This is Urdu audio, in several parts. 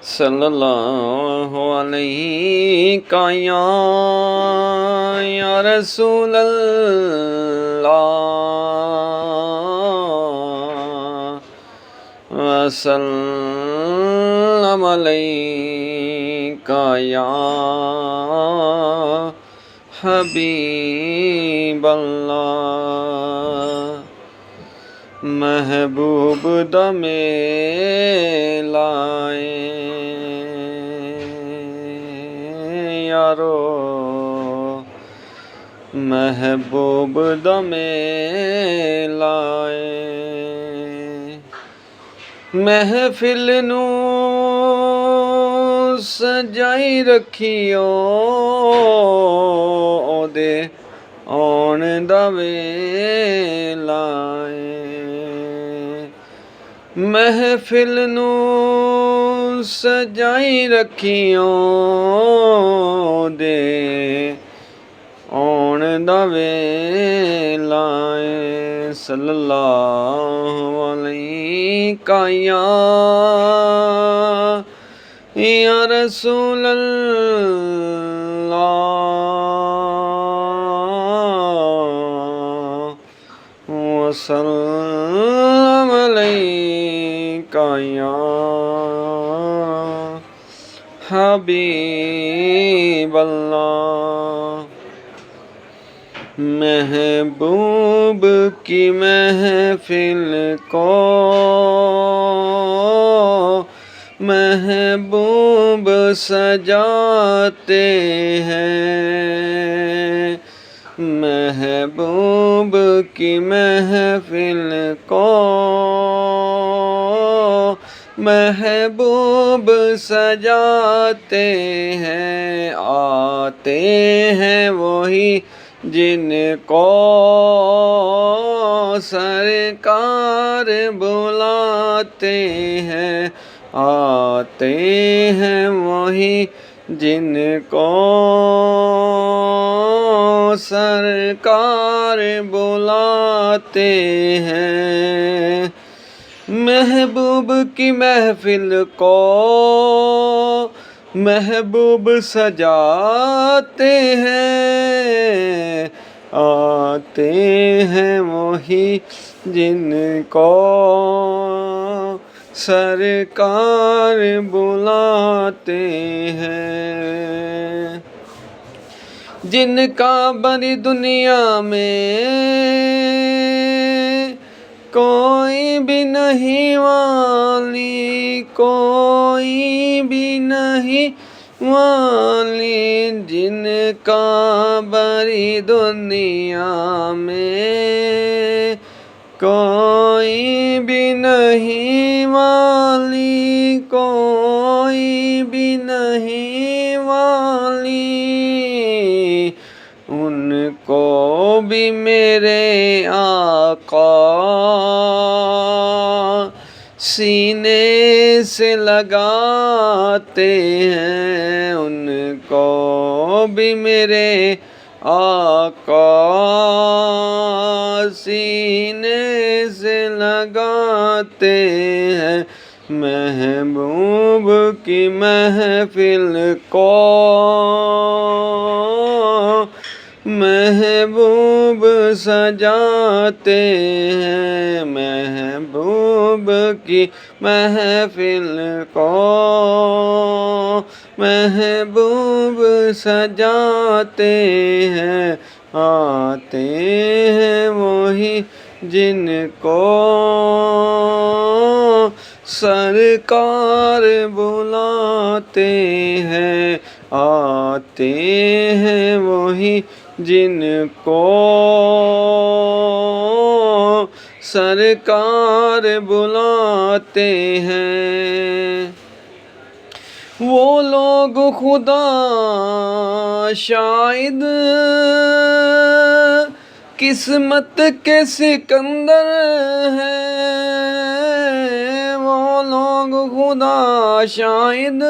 صلی اللہ علیہ یا رسول اللہ وسلم علیکہ یا حبیب اللہ محبوب دم لائے یارو محبوب دم لائے محفل نو سجائی رکھیو دے آن دا ویلا محفل نو سجائی رکھیوں دے آن دا ویلا صلی اللہ علیہ یا رسول اللہ وسلم علیکہ یا حبیب اللہ محبوب کی محفل کو محبوب سجاتے ہیں محبوب کی محفل کو محبوب سجاتے ہیں آتے ہیں وہی جن کو سرکار بلاتے ہیں آتے ہیں وہی جن کو سرکار بلاتے ہیں محبوب کی محفل کو محبوب سجاتے ہیں آتے ہیں وہی جن کو سرکار بلاتے ہیں جن کا بڑی دنیا میں کوئی بھی نہیں والی کوئی بھی نہیں والی جن کا بڑی دنیا میں کوئی بھی نہیں والی کوئی بھی نہیں والی ان کو بھی میرے آقا سینے سے لگاتے ہیں ان کو بھی میرے آقا سینے سے لگاتے ہیں محبوب کی محفل کو محبوب سجاتے ہیں محبوب کی محفل کو محبوب سجاتے ہیں آتے ہیں وہی جن کو سرکار بلاتے ہیں آتے ہیں وہی جن کو سرکار بلاتے ہیں وہ لوگ خدا شاید قسمت کے سکندر ہیں وہ لوگ خدا شاید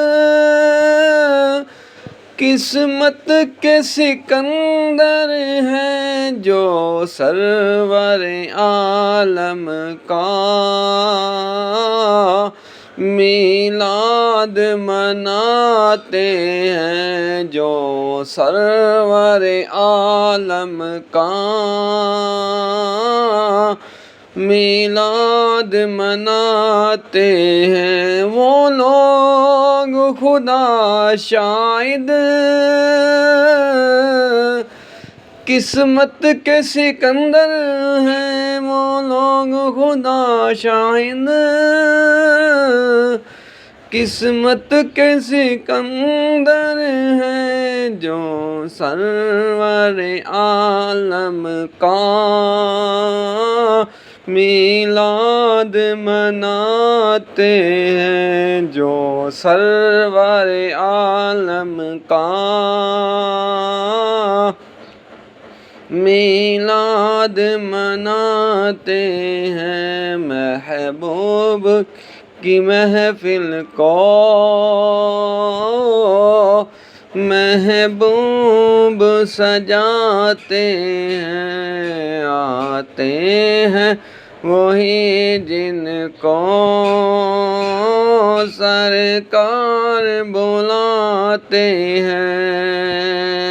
قسمت کے سکندر ہیں جو سرور عالم کا میلاد مناتے ہیں جو سرور عالم کا، میلاد مناتے ہیں وہ لوگ خدا شاہد، قسمت کے سکندر ہیں وہ لوگ خدا شاہد، قسمت کے سکندر ہیں جو سرور عالم کا، میلاد مناتے ہیں جو سرور عالم کا، میلاد مناتے ہیں محبوب کی محفل کو، محبوب سجاتے ہیں، آتے ہیں وہی جن کو سرکار بلاتے ہیں۔